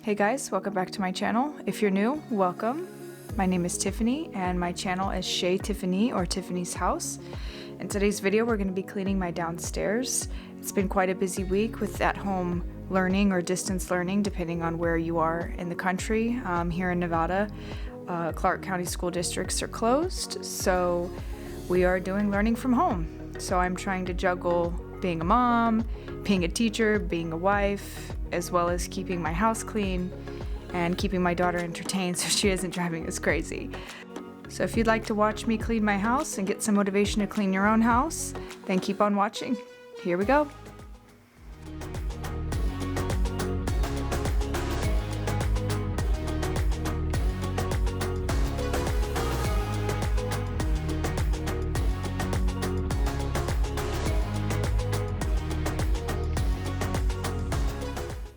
Hey guys, welcome back to my channel. If you're new, welcome. My name is Tiffany and my channel is Chez Tiffanie or Tiffany's house. In today's video, we're going to be cleaning my downstairs. It's been quite a busy week with at-home learning or distance learning, depending on where you are in the country. Here in Nevada, Clark County school districts are closed, so we are doing learning from home. So I'm trying to juggle being a mom, being a teacher, being a wife, as well as keeping my house clean and keeping my daughter entertained so she isn't driving us crazy. So if you'd like to watch me clean my house and get some motivation to clean your own house, then keep on watching. Here we go.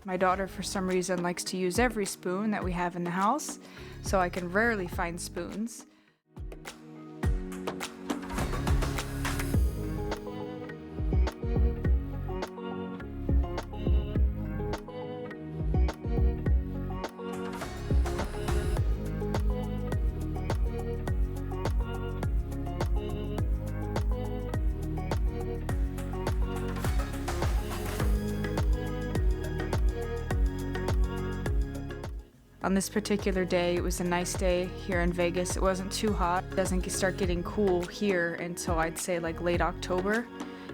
My daughter, for some reason, likes to use every spoon that we have in the house, so I can rarely find spoons. On this particular day, it was a nice day here in Vegas. It wasn't too hot. It doesn't start getting cool here until I'd say like late October.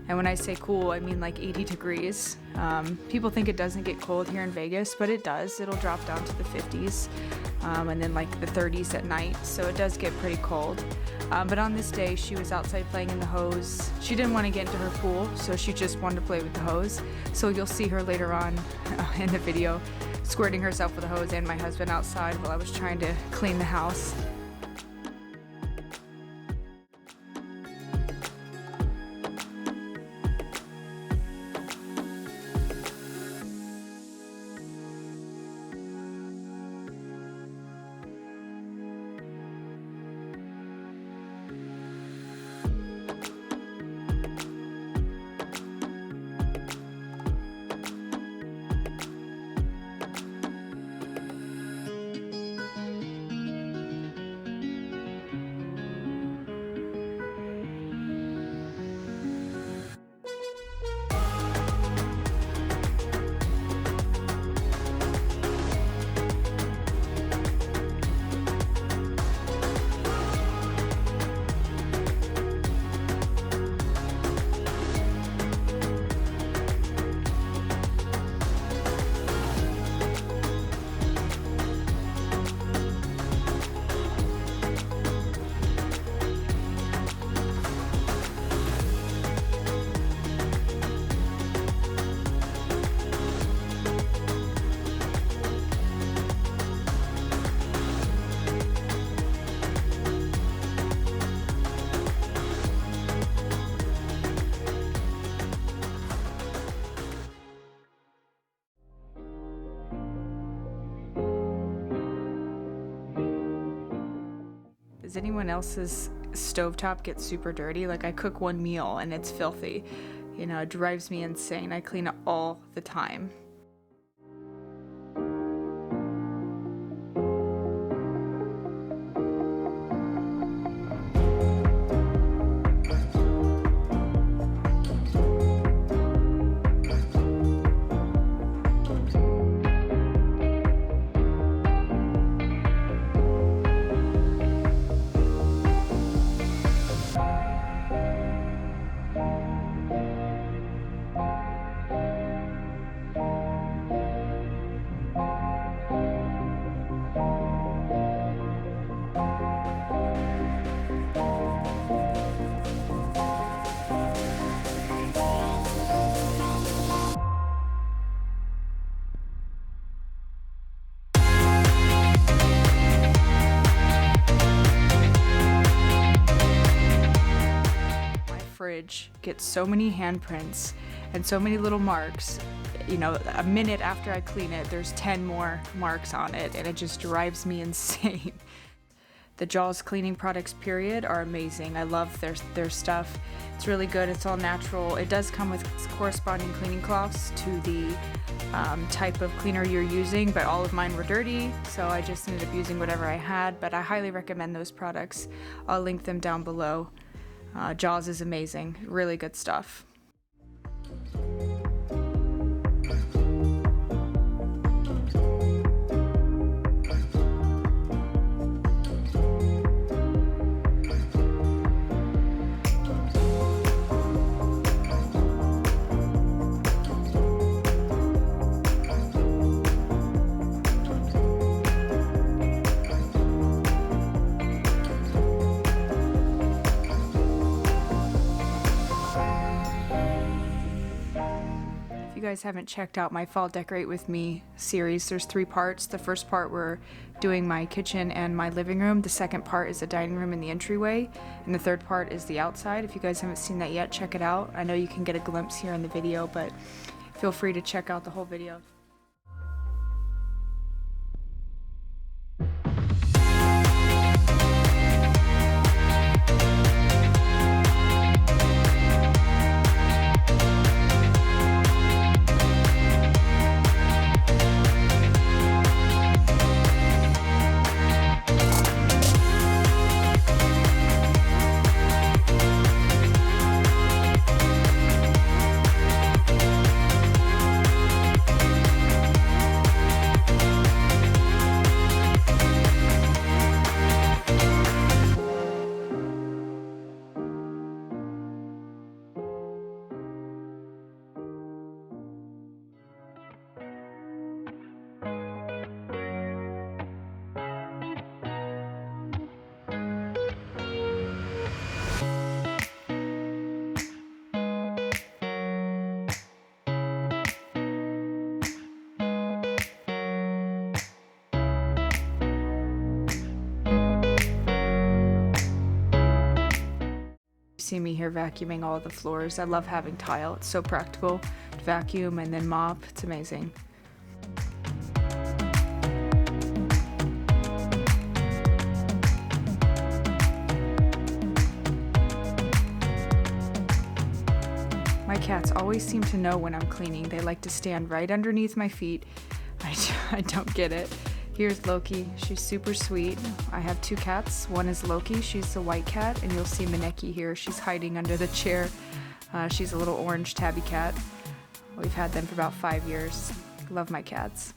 And when I say cool, I mean like 80 degrees. People think it doesn't get cold here in Vegas, but it does. It'll drop down to the 50s and then like the 30s at night. So it does get pretty cold. But on this day, she was outside playing in the hose. She didn't want to get into her pool, so she just wanted to play with the hose. So you'll see her later on in the video squirting herself with a hose and my husband outside while I was trying to clean the house. Does anyone else's stovetop get super dirty? Like I cook one meal and it's filthy. You know, it drives me insane. I clean it all the time. Fridge gets so many handprints and so many little marks. You know, a minute after I clean it, there's 10 more marks on it, and it just drives me insane. The Jaws cleaning products period are amazing. I love their stuff. It's really good. It's all natural. It does come with corresponding cleaning cloths to the type of cleaner you're using, but all of mine were dirty, so I just ended up using whatever I had. But I highly recommend those products. I'll link them down below. Jaws is amazing. Really good stuff. If you guys haven't checked out my Fall Decorate With Me series, there's 3 parts. The first part we're doing my kitchen and my living room. The second part is the dining room and the entryway. And the third part is the outside. If you guys haven't seen that yet, check it out. I know you can get a glimpse here in the video, but feel free to check out the whole video. See me here vacuuming all the floors. I love having tile. It's so practical to vacuum and then mop. It's amazing. My cats always seem to know when I'm cleaning. They like to stand right underneath my feet. I don't get it. Here's Loki. She's super sweet. I have 2 cats. One is Loki. She's the white cat, and you'll see Maneki here. She's hiding under the chair. She's a little orange tabby cat. We've had them for about 5 years. Love my cats.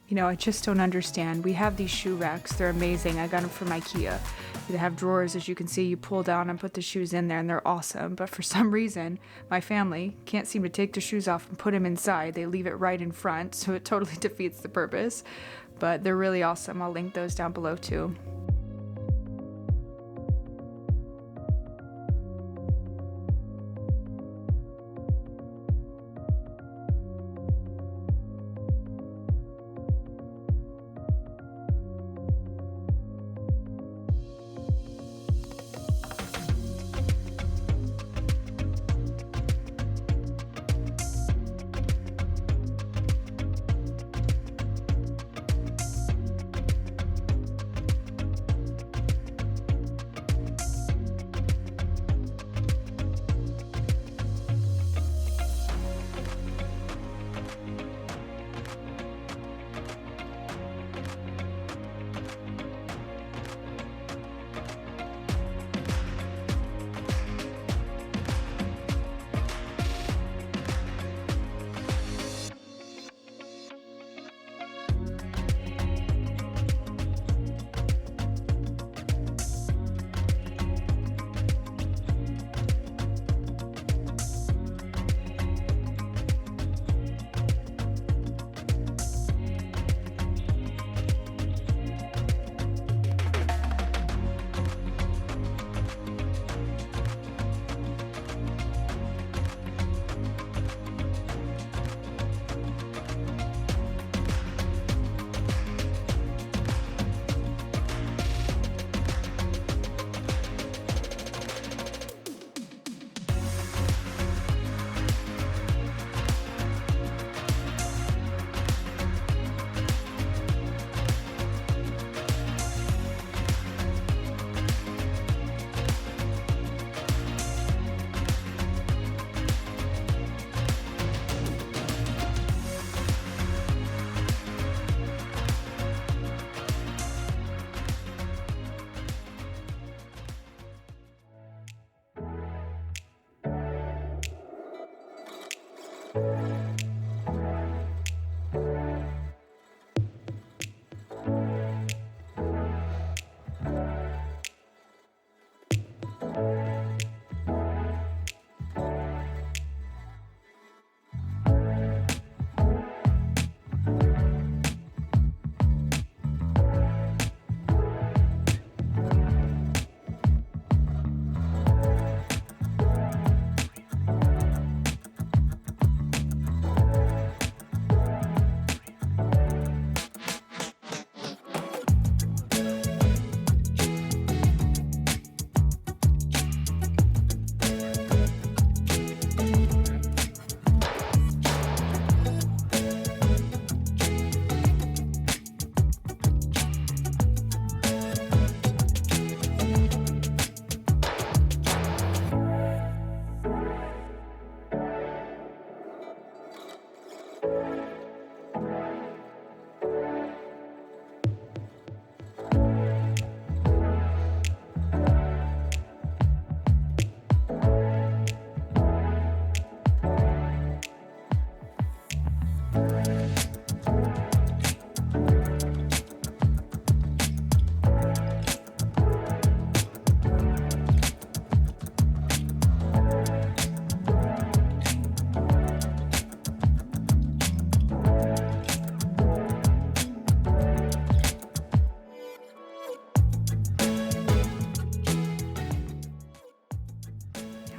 You know, I just don't understand. We have these shoe racks. They're amazing. I got them from IKEA. They have drawers, as you can see. You pull down and put the shoes in there, and they're awesome. But for some reason, my family can't seem to take the shoes off and put them inside. They leave it right in front, so it totally defeats the purpose. But they're really awesome. I'll link those down below, too.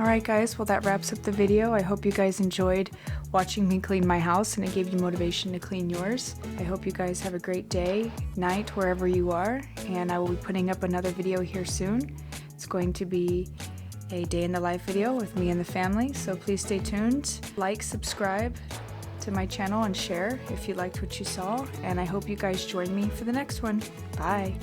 Alright guys, well that wraps up the video. I hope you guys enjoyed watching me clean my house and it gave you motivation to clean yours. I hope you guys have a great day, night, wherever you are, and I will be putting up another video here soon. It's going to be a day in the life video with me and the family, so please stay tuned. Like, subscribe to my channel and share if you liked what you saw, and I hope you guys join me for the next one. Bye!